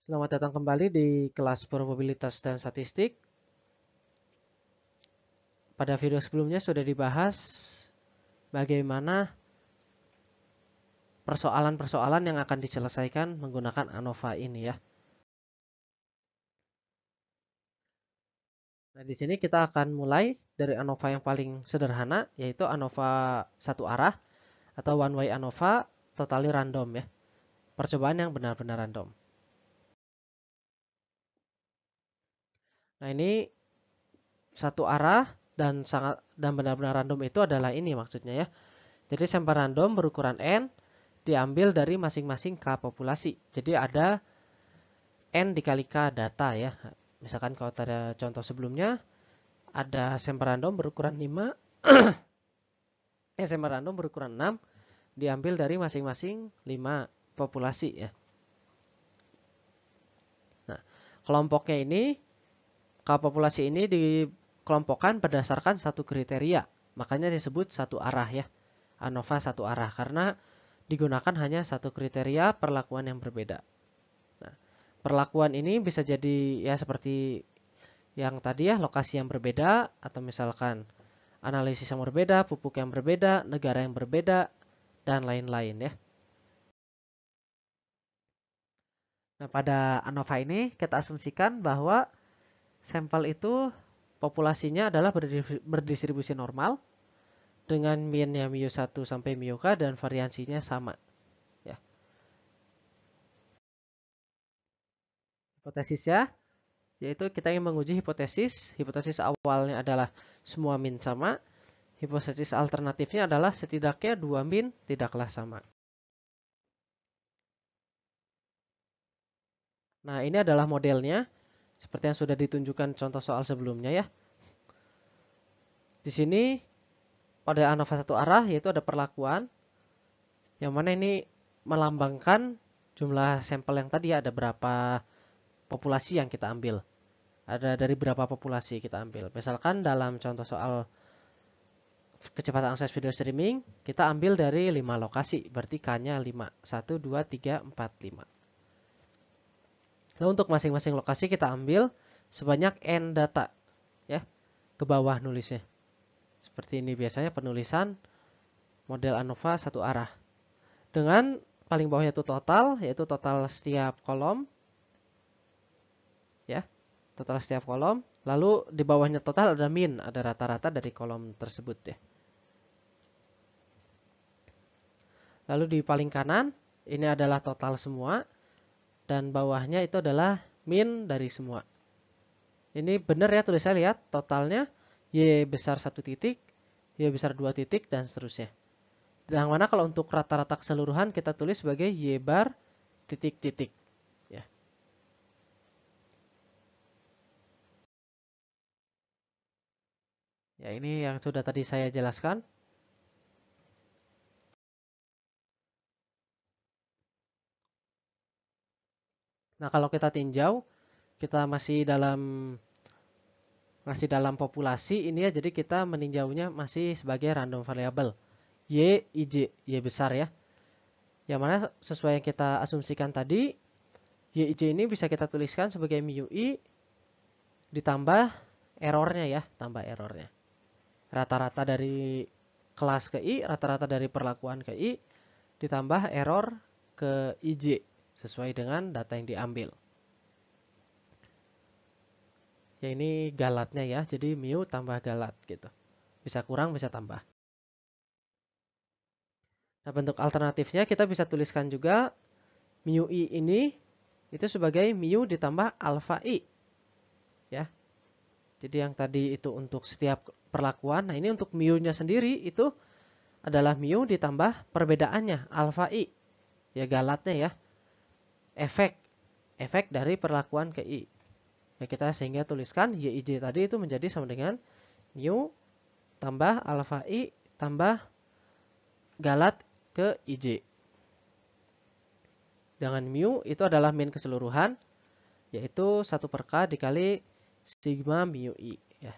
Selamat datang kembali di kelas probabilitas dan statistik. Pada video sebelumnya sudah dibahas bagaimana persoalan-persoalan yang akan diselesaikan menggunakan ANOVA ini ya. Nah, di sini kita akan mulai dari ANOVA yang paling sederhana, yaitu ANOVA satu arah atau one way ANOVA totally random ya. Percobaan yang benar-benar random. Nah, ini satu arah dan benar-benar random itu adalah ini maksudnya ya. Jadi sampel random berukuran n diambil dari masing-masing K populasi. Jadi ada N dikali K data ya. Misalkan kalau ada contoh sebelumnya, ada sampel random berukuran 5, sampel random berukuran 6, diambil dari masing-masing 5 populasi ya. Nah, kelompoknya ini, K populasi ini dikelompokkan berdasarkan satu kriteria. Makanya disebut satu arah ya. ANOVA satu arah, karena digunakan hanya satu kriteria perlakuan yang berbeda. Nah, perlakuan ini bisa jadi ya seperti yang tadi ya, lokasi yang berbeda, atau misalkan analisis yang berbeda, pupuk yang berbeda, negara yang berbeda, dan lain-lain ya. Nah, pada ANOVA ini kita asumsikan bahwa sampel itu populasinya adalah berdistribusi normal dengan mean-nya mu1 sampai mu k dan variansinya sama ya. Hipotesisnya yaitu kita ingin menguji hipotesis. Hipotesis awalnya adalah semua min sama. Hipotesis alternatifnya adalah setidaknya dua min tidaklah sama. Nah, ini adalah modelnya seperti yang sudah ditunjukkan contoh soal sebelumnya ya. Di sini pada ANOVA satu arah yaitu ada perlakuan yang mana ini melambangkan jumlah sampel yang tadi ada berapa populasi yang kita ambil. Ada dari berapa populasi kita ambil. Misalkan dalam contoh soal kecepatan akses video streaming, kita ambil dari 5 lokasi, berarti K-nya 5. 1, 2, 3, 4, 5. Nah, untuk masing-masing lokasi kita ambil sebanyak N data. Ya, ke bawah nulisnya. Seperti ini biasanya penulisan model ANOVA satu arah. Dengan paling bawahnya itu total, yaitu total setiap kolom. Ya, total setiap kolom. Lalu di bawahnya total ada min, ada rata-rata dari kolom tersebut ya. Lalu di paling kanan, ini adalah total semua. Dan bawahnya itu adalah min dari semua. Ini benar ya tulis saya lihat. Totalnya Y besar 1 titik, Y besar 2 titik, dan seterusnya. Yang mana kalau untuk rata-rata keseluruhan kita tulis sebagai Y bar titik-titik. Ya. Ya, ini yang sudah tadi saya jelaskan. Nah, kalau kita tinjau, kita masih dalam populasi ini ya, jadi kita meninjaunya masih sebagai random variable. Y, IJ, Y besar ya. Yang mana sesuai yang kita asumsikan tadi, YIJ ini bisa kita tuliskan sebagai mu I ditambah errornya ya, tambah errornya. Rata-rata dari kelas ke I, rata-rata dari perlakuan ke I, ditambah error ke IJ sesuai dengan data yang diambil. Ya, ini galatnya ya, jadi mu tambah galat gitu. Bisa kurang, bisa tambah. Nah, bentuk alternatifnya kita bisa tuliskan juga mu I ini itu sebagai mu ditambah alfa I. Ya. Jadi yang tadi itu untuk setiap perlakuan. Nah, ini untuk mu-nya sendiri itu adalah mu ditambah perbedaannya alfa I. Ya, galatnya ya. Efek dari perlakuan ke I. Ya, kita sehingga tuliskan YIJ tadi itu menjadi sama dengan mu tambah alfa I tambah galat ke IJ. Dengan mu itu adalah min keseluruhan, yaitu 1 per K dikali sigma mu I. Ya.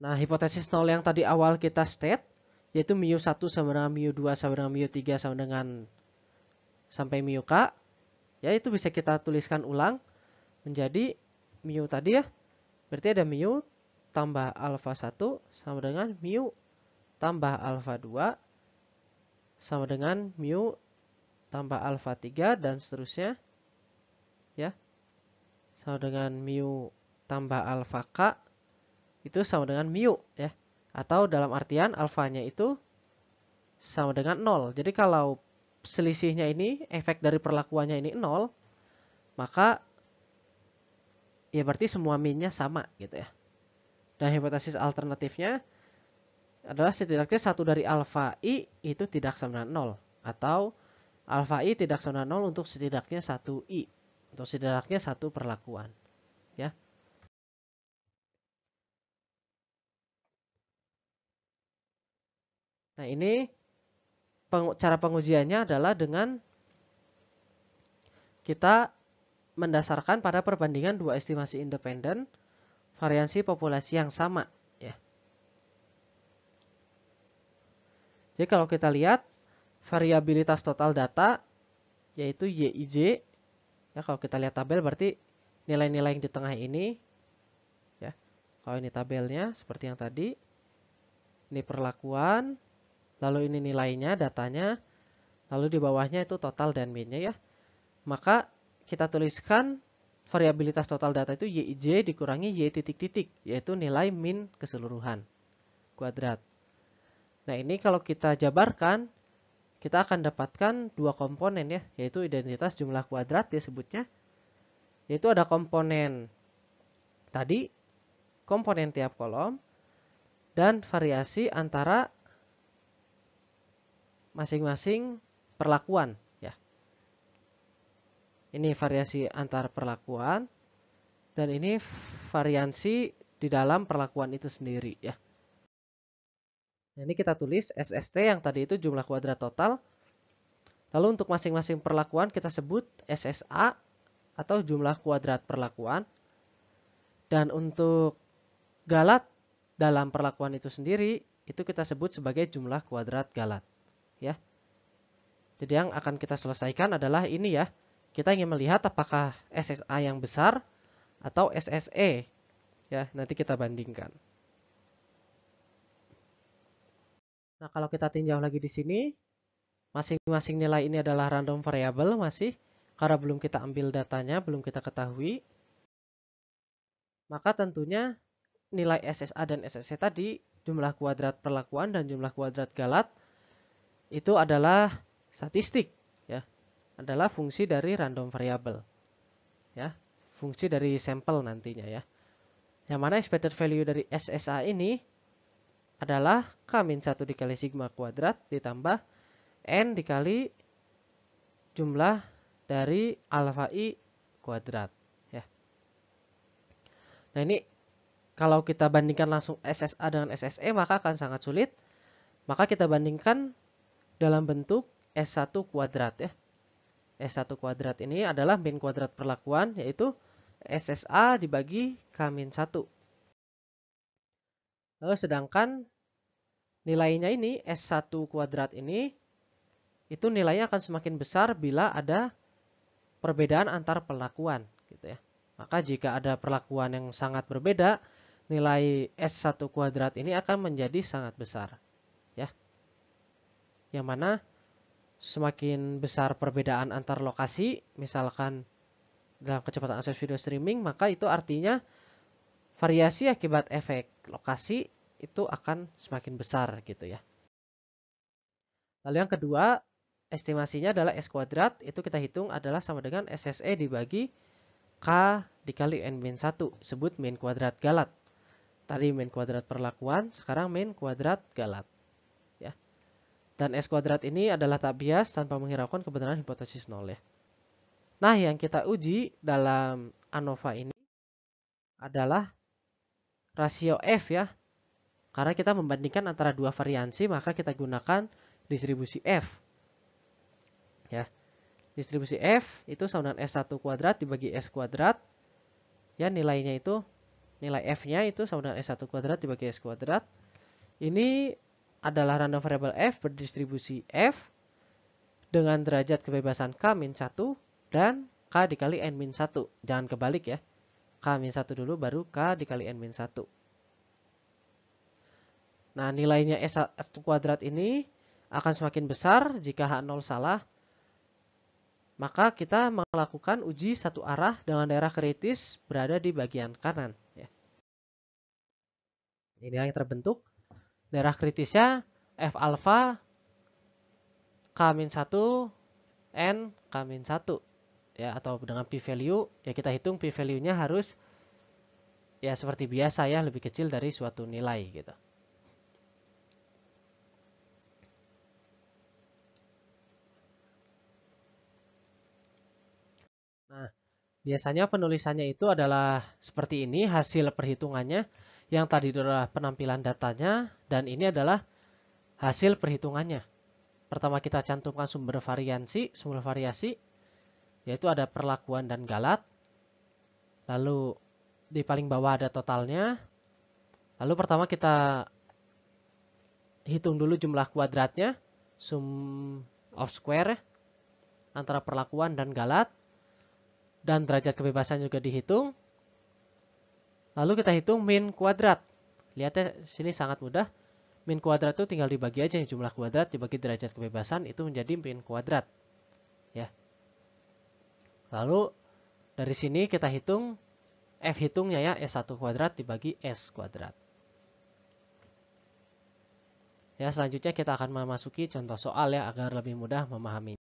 Nah, hipotesis nol yang tadi awal kita state, yaitu mu1 sama dengan mu2 sama dengan mu3 sama dengan sampai mu K, ya itu bisa kita tuliskan ulang menjadi mu tadi ya. Berarti ada mu tambah alfa 1 sama dengan mu tambah alfa 2 sama dengan mu tambah alfa 3 dan seterusnya. Ya. Sama dengan mu tambah alfa K itu sama dengan mu ya. Atau dalam artian alfanya itu sama dengan 0. Jadi kalau selisihnya ini, efek dari perlakuannya ini 0, maka ya berarti semua min-nya sama gitu ya. Dan hipotesis alternatifnya adalah setidaknya satu dari alfa I itu tidak sama dengan 0. Atau alfa I tidak sama dengan 0 untuk setidaknya satu I. Untuk setidaknya satu perlakuan. Ya. Nah ini cara pengujiannya adalah dengan kita mendasarkan pada perbandingan dua estimasi independen variansi populasi yang sama. Ya. Jadi kalau kita lihat variabilitas total data yaitu YIJ, ya kalau kita lihat tabel berarti nilai-nilai yang di tengah ini, ya kalau ini tabelnya seperti yang tadi, ini perlakuan, lalu ini nilainya, datanya, lalu di bawahnya itu total dan min-nya ya. Maka kita tuliskan variabilitas total data itu YIJ dikurangi Y titik-titik, yaitu nilai min keseluruhan kuadrat. Nah ini kalau kita jabarkan, kita akan dapatkan dua komponen ya, yaitu identitas jumlah kuadrat disebutnya. Yaitu ada komponen tadi, komponen tiap kolom, dan variasi antara masing-masing perlakuan ya. Ini variasi antar perlakuan dan ini variansi di dalam perlakuan itu sendiri ya. Nah, ini kita tulis SST yang tadi itu jumlah kuadrat total. Lalu untuk masing-masing perlakuan kita sebut SSA atau jumlah kuadrat perlakuan. Dan untuk galat dalam perlakuan itu sendiri itu kita sebut sebagai jumlah kuadrat galat ya. Jadi yang akan kita selesaikan adalah ini ya. Kita ingin melihat apakah SSA yang besar atau SSE. Ya, nanti kita bandingkan. Nah, kalau kita tinjau lagi di sini, masing-masing nilai ini adalah random variable masih, karena belum kita ambil datanya, belum kita ketahui. Maka tentunya nilai SSA dan SSE tadi, jumlah kuadrat perlakuan dan jumlah kuadrat galat, itu adalah statistik. Ya, adalah fungsi dari random variable. Ya, fungsi dari sampel nantinya ya. Yang mana expected value dari SSA ini adalah K-1 dikali sigma kuadrat ditambah N dikali jumlah dari alfa I kuadrat. Ya. Nah ini kalau kita bandingkan langsung SSA dengan SSE maka akan sangat sulit. Maka kita bandingkan dalam bentuk S1 kuadrat ya. S1 kuadrat ini adalah min kuadrat perlakuan yaitu SSA dibagi K-1. Lalu sedangkan nilainya ini S1 kuadrat ini itu nilainya akan semakin besar bila ada perbedaan antar perlakuan gitu ya. Maka jika ada perlakuan yang sangat berbeda, nilai S1 kuadrat ini akan menjadi sangat besar ya. Yang mana semakin besar perbedaan antar lokasi, misalkan dalam kecepatan akses video streaming, maka itu artinya variasi akibat efek lokasi itu akan semakin besar gitu ya. Lalu yang kedua, estimasinya adalah S kuadrat, itu kita hitung adalah sama dengan SSE dibagi K dikali N-1, sebut min kuadrat galat. Tadi min kuadrat perlakuan, sekarang min kuadrat galat. Ya. Dan S kuadrat ini adalah tak bias tanpa menghiraukan kebenaran hipotesis nol ya. Nah, yang kita uji dalam ANOVA ini adalah rasio F ya. Karena kita membandingkan antara dua variansi, maka kita gunakan distribusi F. Ya. Distribusi F itu sama dengan S1 kuadrat dibagi S kuadrat. Ya, nilainya itu, nilai F-nya itu sama dengan S1 kuadrat dibagi S kuadrat. Ini adalah random variable F berdistribusi F. dengan derajat kebebasan K-1 dan K dikali N-1. Jangan kebalik ya. K-1 dulu baru K dikali N-1. Nah, nilainya S1 kuadrat ini akan semakin besar jika H0 salah. Maka kita melakukan uji satu arah dengan daerah kritis berada di bagian kanan. Ya. Ini yang terbentuk. Daerah kritisnya F alpha K-1 N K-1. Ya, atau dengan p-value, ya kita hitung p-value-nya harus ya seperti biasa ya, lebih kecil dari suatu nilai gitu. Nah, biasanya penulisannya itu adalah seperti ini hasil perhitungannya. Yang tadi adalah penampilan datanya dan ini adalah hasil perhitungannya. Pertama kita cantumkan sumber variasi, yaitu ada perlakuan dan galat. Lalu di paling bawah ada totalnya. Lalu pertama kita hitung dulu jumlah kuadratnya, sum of square antara perlakuan dan galat. Dan derajat kebebasan juga dihitung. Lalu kita hitung min kuadrat. Lihat ya, sini sangat mudah. Min kuadrat itu tinggal dibagi aja jumlah kuadrat dibagi derajat kebebasan itu menjadi min kuadrat. Ya. Lalu dari sini kita hitung F hitungnya ya S1 kuadrat dibagi S kuadrat. Ya, selanjutnya kita akan memasuki contoh soal ya agar lebih mudah memahami.